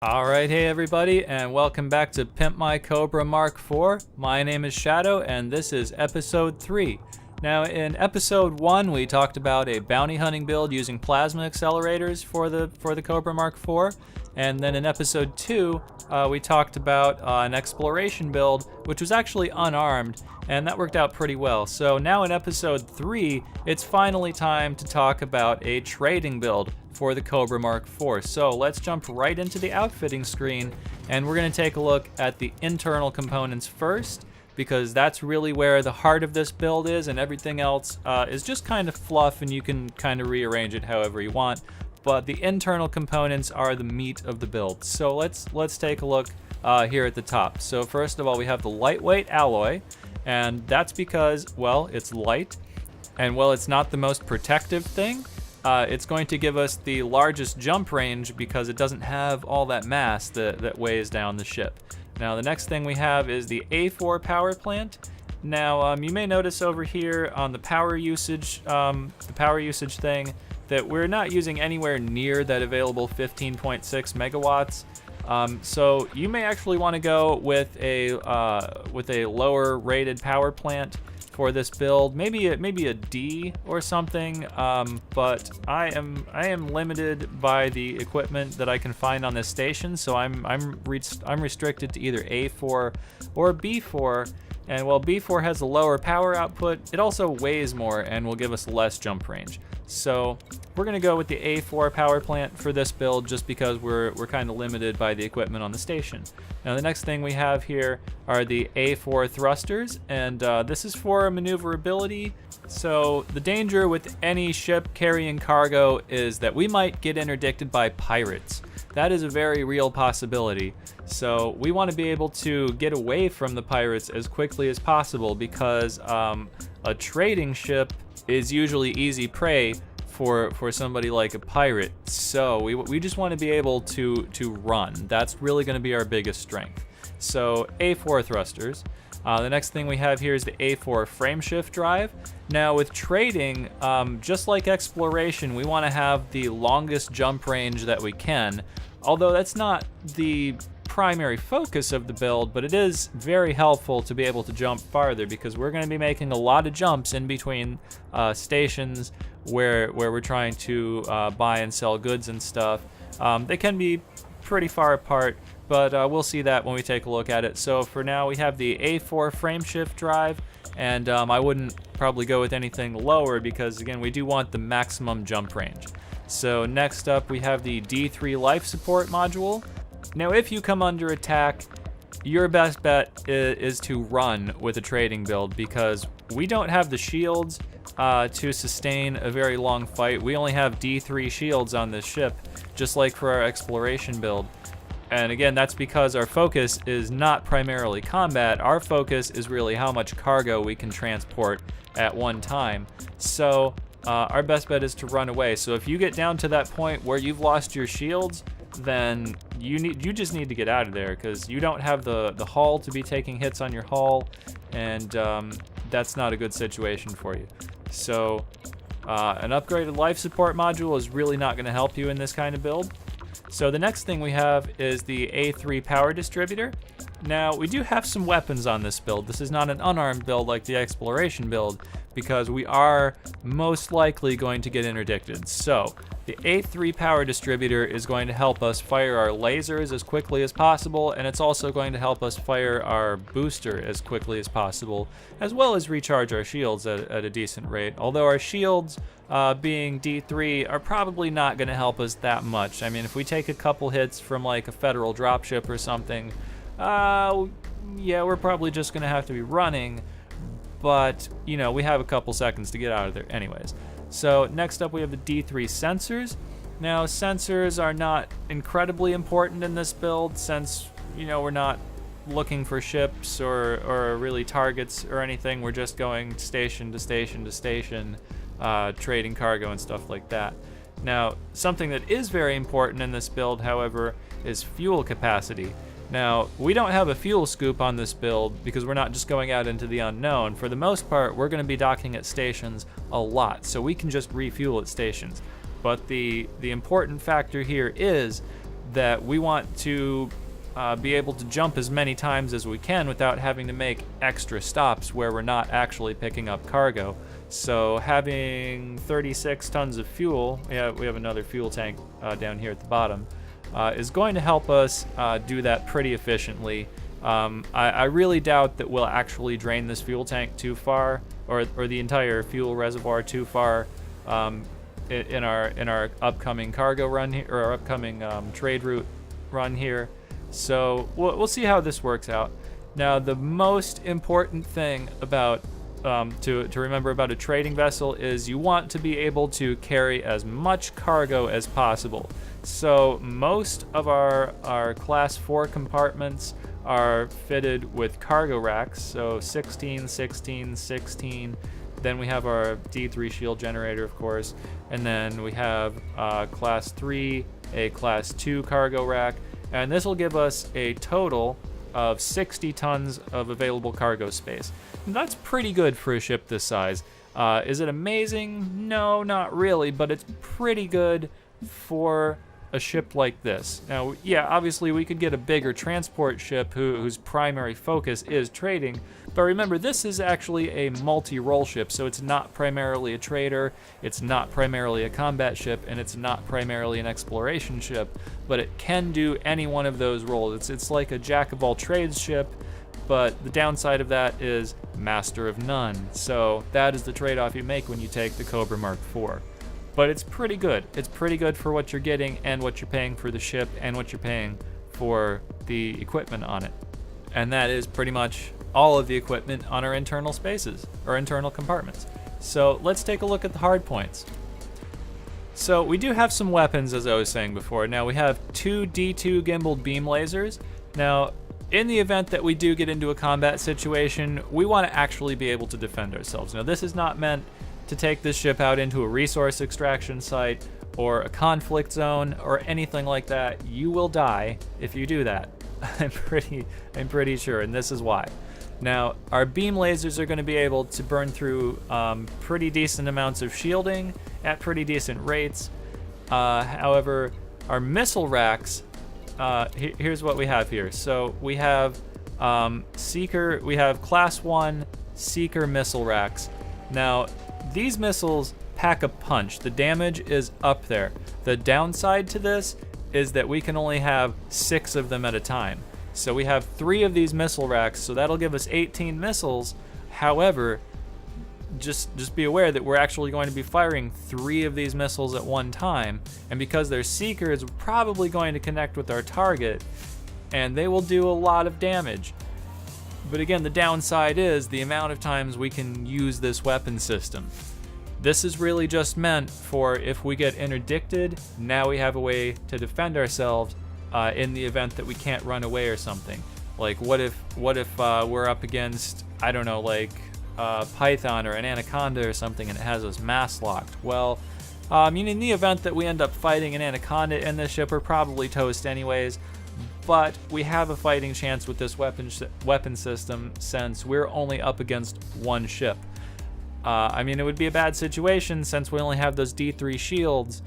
Alright, hey everybody, and welcome back to Pimp My Cobra MkIV. My name is Shadow, and this is Episode 3. Now, in Episode 1, we talked about a bounty hunting build using plasma accelerators for the Cobra MkIV, and then in Episode 2, we talked about an exploration build, which was actually unarmed, and that worked out pretty well. So now in Episode 3, it's finally time to talk about a trading build for the Cobra MkIV. So let's jump right into the outfitting screen, and we're going to take a look at the internal components first, because that's really where the heart of this build is, and everything else is just kind of fluff, and you can kind of rearrange it however you want. But the internal components are the meat of the build. So let's take a look here at the top. So first of all, we have the lightweight alloy, and that's because, well, it's light, and well, it's not the most protective thing. It's going to give us the largest jump range because it doesn't have all that mass that weighs down the ship. Now, the next thing we have is the A4 power plant. Now, you may notice over here on the power usage thing that we're not using anywhere near that available 15.6 megawatts. So you may actually want to go with a lower rated power plant for this build, maybe a D or something, but I am limited by the equipment that I can find on this station, so I'm restricted to either A4 or B4. And while B4 has a lower power output, it also weighs more and will give us less jump range. So we're gonna go with the A4 power plant for this build just because we're kind of limited by the equipment on the station. Now the next thing we have here are the A4 thrusters, and this is for maneuverability. So the danger with any ship carrying cargo is that we might get interdicted by pirates. That is a very real possibility. So we want to be able to get away from the pirates as quickly as possible because a trading ship is usually easy prey for somebody like a pirate. So we just want to be able to run. That's really going to be our biggest strength. So A4 thrusters. The next thing we have here is the A4 frameshift drive. Now with trading, just like exploration, we want to have the longest jump range that we can. Although that's not the primary focus of the build, but it is very helpful to be able to jump farther because we're going to be making a lot of jumps in between stations where we're trying to buy and sell goods and stuff. They can be pretty far apart, but we'll see that when we take a look at it. So for now, we have the A4 frameshift drive, and I wouldn't probably go with anything lower because, again, we do want the maximum jump range. So next up, we have the D3 life support module. Now, if you come under attack, your best bet is to run with a trading build because we don't have the shields to sustain a very long fight. We only have D3 shields on this ship, just like for our exploration build. And again, that's because our focus is not primarily combat. Our focus is really how much cargo we can transport at one time. So our best bet is to run away. So if you get down to that point where you've lost your shields, then you just need to get out of there because you don't have the hull to be taking hits on your hull, and that's not a good situation for you. So an upgraded life support module is really not going to help you in this kind of build. So the next thing we have is the A3 power distributor. Now, we do have some weapons on this build. This is not an unarmed build like the exploration build because we are most likely going to get interdicted. So the A3 power distributor is going to help us fire our lasers as quickly as possible, and it's also going to help us fire our booster as quickly as possible, as well as recharge our shields at a decent rate. Although our shields, being D3, are probably not going to help us that much. I mean, if we take a couple hits from like a federal dropship or something, yeah, we're probably just going to have to be running, but, you know, we have a couple seconds to get out of there anyways. So next up we have the D3 sensors. Now, sensors are not incredibly important in this build since, you know, we're not looking for ships or really targets or anything. We're just going station to station to station, trading cargo and stuff like that. Now, something that is very important in this build, however, is fuel capacity. Now, we don't have a fuel scoop on this build because we're not just going out into the unknown. For the most part, we're going to be docking at stations a lot, so we can just refuel at stations. But the important factor here is that we want to be able to jump as many times as we can without having to make extra stops where we're not actually picking up cargo. So having 36 tons of fuel, we have another fuel tank down here at the bottom, is going to help us do that pretty efficiently. I really doubt that we'll actually drain this fuel tank too far, or the entire fuel reservoir too far, in our upcoming cargo run here, or our upcoming trade route run here. So we'll see how this works out. Now, the most important thing about to remember about a trading vessel is you want to be able to carry as much cargo as possible. So most of our class 4 compartments are fitted with cargo racks, so 16, 16, 16. Then we have our D3 shield generator, of course, and then we have class 3, a class 2 cargo rack, and this will give us a total of 60 tons of available cargo space. And that's pretty good for a ship this size. Is it amazing? No, not really, but it's pretty good for a ship like this. Now, yeah, obviously we could get a bigger transport ship whose primary focus is trading, but remember, this is actually a multi-role ship, so it's not primarily a trader, it's not primarily a combat ship, and it's not primarily an exploration ship, but it can do any one of those roles. It's like a jack-of-all-trades ship, but the downside of that is master of none. So that is the trade-off you make when you take the Cobra Mark IV. But it's pretty good. It's pretty good for what you're getting and what you're paying for the ship and what you're paying for the equipment on it. And that is pretty much all of the equipment on our internal spaces, or internal compartments. So let's take a look at the hard points. So we do have some weapons, as I was saying before. Now we have 2 D2 gimbaled beam lasers. Now, in the event that we do get into a combat situation, we want to actually be able to defend ourselves. Now, this is not meant to take this ship out into a resource extraction site or a conflict zone or anything like that. You will die if you do that. I'm pretty sure, and this is why. Now, our beam lasers are going to be able to burn through pretty decent amounts of shielding at pretty decent rates. However, our missile racks, here's what we have here. So we have Seeker, we have Class 1 Seeker missile racks. Now, these missiles pack a punch. The damage is up there. The downside to this is that we can only have 6 of them at a time. So we have 3 of these missile racks, so that'll give us 18 missiles. However, just be aware that we're actually going to be firing 3 of these missiles at one time, and because they're Seekers, we're probably going to connect with our target, and they will do a lot of damage. But again, the downside is the amount of times we can use this weapon system. This is really just meant for if we get interdicted, now we have a way to defend ourselves in the event that we can't run away or something. Like what if we're up against, I don't know, like Python or an Anaconda or something and it has us mass locked? Well, in the event that we end up fighting an Anaconda in this ship, we're probably toast anyways. But we have a fighting chance with this weapon system since we're only up against one ship. It would be a bad situation since we only have those D3 shields,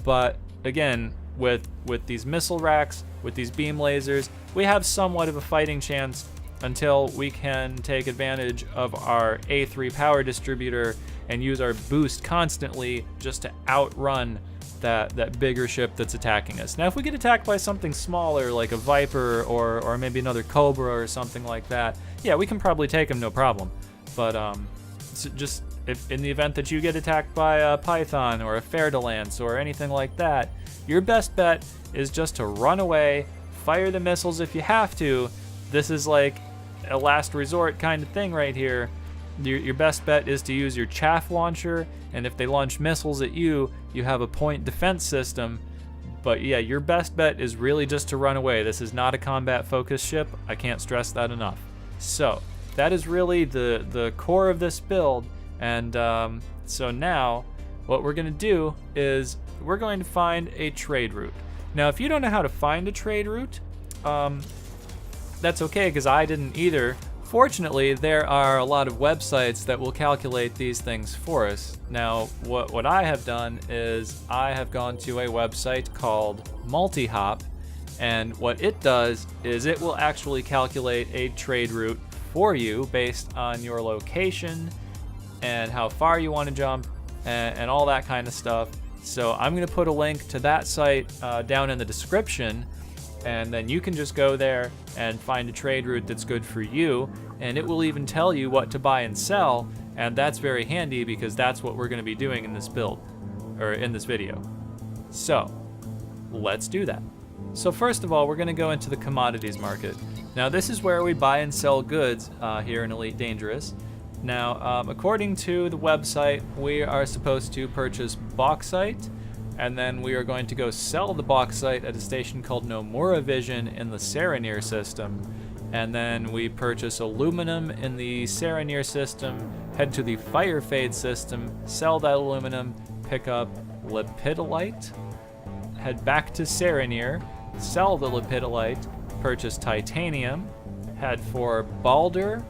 but again, with these missile racks, with these beam lasers, we have somewhat of a fighting chance until we can take advantage of our A3 power distributor and use our boost constantly just to outrun that bigger ship that's attacking us. Now, if we get attacked by something smaller, like a Viper or maybe another Cobra or something like that, yeah, we can probably take them, no problem. But just if in the event that you get attacked by a Python or a Fer-de-Lance or anything like that, your best bet is just to run away, fire the missiles if you have to. This is like a last resort kind of thing right here. Your best bet is to use your chaff launcher, and if they launch missiles at you, you have a point defense system. But yeah, your best bet is really just to run away. This is not a combat focused ship. I can't stress that enough. So that is really the core of this build. And so now what we're going to do is we're going to find a trade route. Now, if you don't know how to find a trade route, that's okay, because I didn't either. Fortunately, there are a lot of websites that will calculate these things for us. Now, what I have done is I have gone to a website called Multihop, And what it does is it will actually calculate a trade route for you based on your location and how far you want to jump and all that kind of stuff. So I'm going to put a link to that site down in the description, and then you can just go there and find a trade route that's good for you, and it will even tell you what to buy and sell, and that's very handy because that's what we're going to be doing in this build, or in this video. So let's do that. So first of all, we're going to go into the commodities market. Now this is where we buy and sell goods here in Elite Dangerous. Now, according to the website, we are supposed to purchase bauxite, and then we are going to go sell the bauxite at a station called Nomura Vision in the Saranir system. And then we purchase aluminum in the Saranir system, head to the Firefade system, sell that aluminum, pick up lepidolite, head back to Saranir, sell the lepidolite, purchase titanium, head for Balder,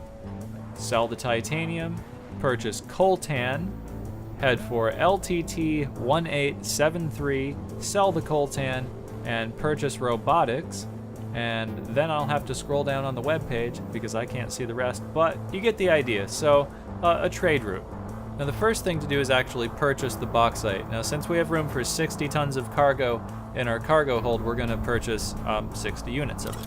sell the titanium, purchase coltan, head for LTT 1873, sell the coltan, and purchase robotics. And then I'll have to scroll down on the webpage because I can't see the rest, but you get the idea. So a trade route. Now the first thing to do is actually purchase the bauxite. Now since we have room for 60 tons of cargo in our cargo hold, we're going to purchase 60 units of it.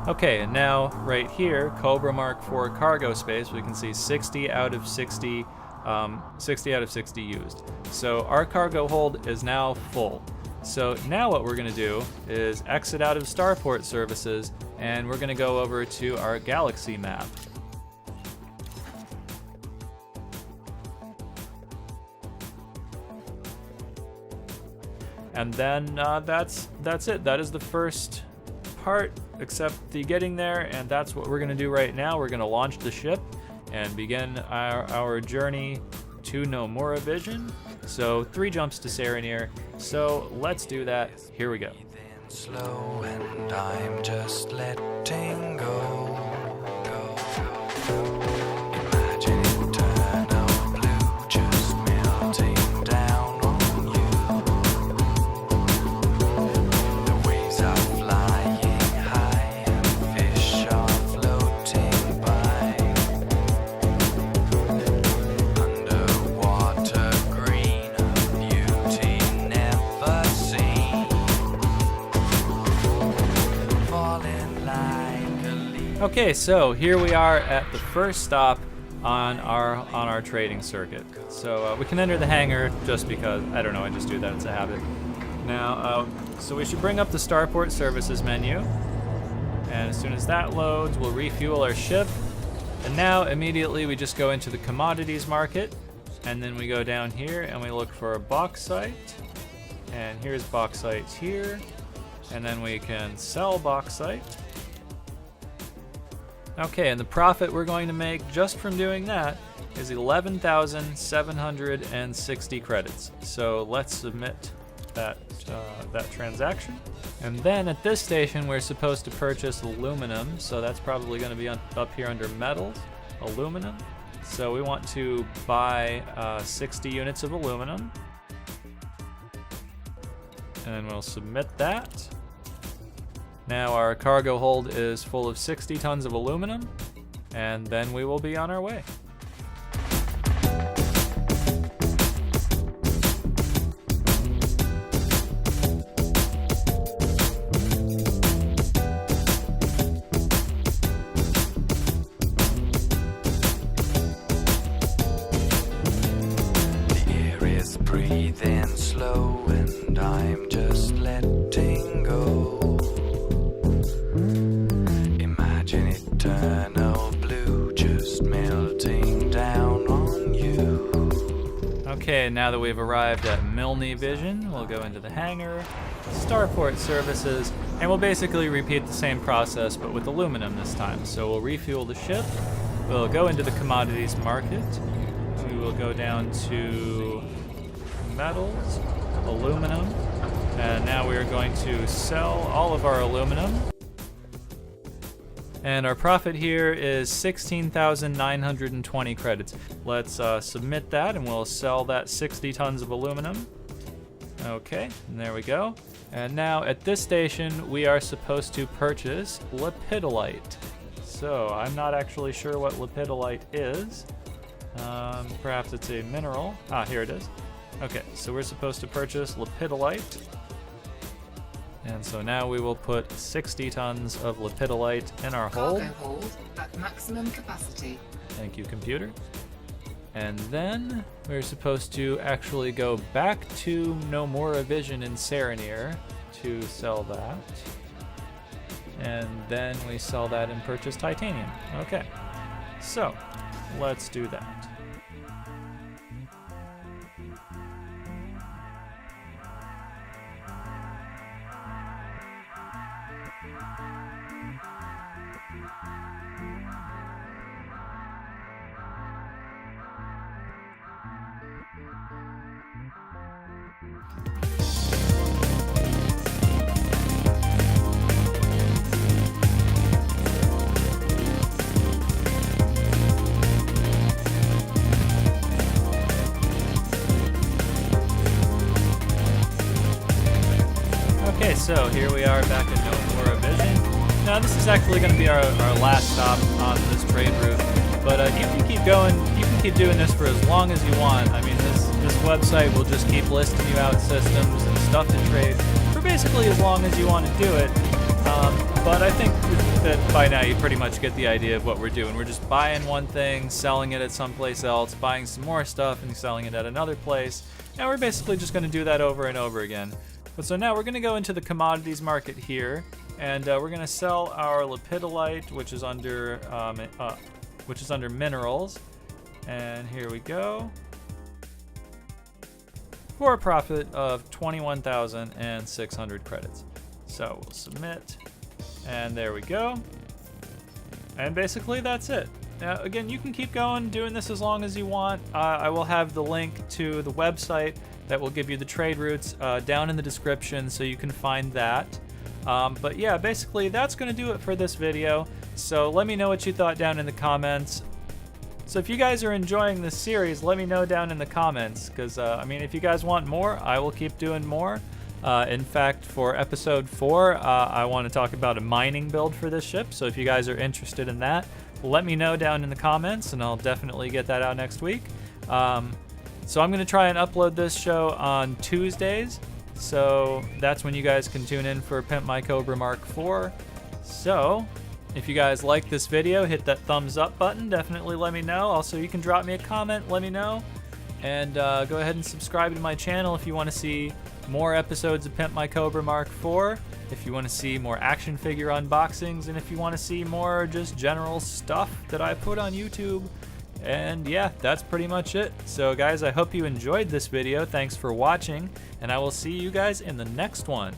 Okay, and now right here, Cobra Mark IV cargo space, we can see 60 out of 60, 60 out of 60 used. So our cargo hold is now full. So now what we're going to do is exit out of starport services, and we're going to go over to our galaxy map. And then that's it. That is the first part, except the getting there, and that's what we're going to do right now. We're going to launch the ship and begin our journey to Nomura Vision. So 3 jumps to Saranir. So let's do that. Here we go. Slow and I'm just letting go. Imagine eternal blue just melting down on you. The waves are flying high and fish are floating by. Underwater green, a beauty never seen. Falling like a leaf. Okay, so here we are at the first stop on our trading circuit. So we can enter the hangar just because, I don't know, I just do that, it's a habit. Now, so we should bring up the starport services menu, and as soon as that loads, we'll refuel our ship. And now immediately we just go into the commodities market, and then we go down here and we look for bauxite, and here's bauxite here, and then we can sell bauxite. Okay, and the profit we're going to make just from doing that is 11,760 credits. So let's submit that transaction. And then at this station, we're supposed to purchase aluminum. So that's probably going to be up here under metals, aluminum. So we want to buy 60 units of aluminum. And we'll submit that. Now our cargo hold is full of 60 tons of aluminum, and then we will be on our way. The air is breathing slow and I'm just letting go. Imagine eternal blue just melting down on you. Okay, now that we've arrived at Milne Vision, we'll go into the hangar, starport services, and we'll basically repeat the same process but with aluminum this time. So we'll refuel the ship, we'll go into the commodities market, we will go down to metals, aluminum, and now we are going to sell all of our aluminum. And our profit here is 16,920 credits. Let's submit that, and we'll sell that 60 tons of aluminum. Okay, and there we go. And now at this station, we are supposed to purchase lepidolite. So I'm not actually sure what lepidolite is. Perhaps it's a mineral. Ah, here it is. Okay, so we're supposed to purchase lepidolite. And so now we will put 60 tons of lepidolite in our hold. Cargo hold at maximum capacity. Thank you, computer. And then we're supposed to actually go back to Nomura Vision in Serenir to sell that. And then we sell that and purchase titanium. Okay, so let's do that. Okay, so here we are back at Nomura Vision. Now this is actually going to be our last stop on this trade route, but you can keep going, you can keep doing this for as long as you want. I mean, this website will just keep listing you out systems and stuff to trade for basically as long as you want to do it. But I think that by now you pretty much get the idea of what we're doing. We're just buying one thing, selling it at someplace else, buying some more stuff and selling it at another place. And we're basically just going to do that over and over again. But so now we're going to go into the commodities market here, and we're going to sell our lepidolite, which is under minerals. And here we go, for a profit of 21,600 credits. So we'll submit, and there we go. And basically that's it. Now again, you can keep going doing this as long as you want. I will have the link to the website that will give you the trade routes down in the description, so you can find that. But yeah, basically that's going to do it for this video. So let me know what you thought down in the comments. So if you guys are enjoying this series, let me know down in the comments, because I mean, if you guys want more, I will keep doing more. In fact, for episode 4, I want to talk about a mining build for this ship. So if you guys are interested in that, let me know down in the comments, and I'll definitely get that out next week. So I'm going to try and upload this show on Tuesdays, so that's when you guys can tune in for Pimp My Cobra MkIV. So if you guys like this video, hit that thumbs up button, definitely let me know. Also, you can drop me a comment, let me know, and go ahead and subscribe to my channel if you want to see more episodes of Pimp My Cobra MkIV, if you want to see more action figure unboxings, and if you want to see more just general stuff that I put on YouTube. And yeah, that's pretty much it. So guys, I hope you enjoyed this video. Thanks for watching, and I will see you guys in the next one.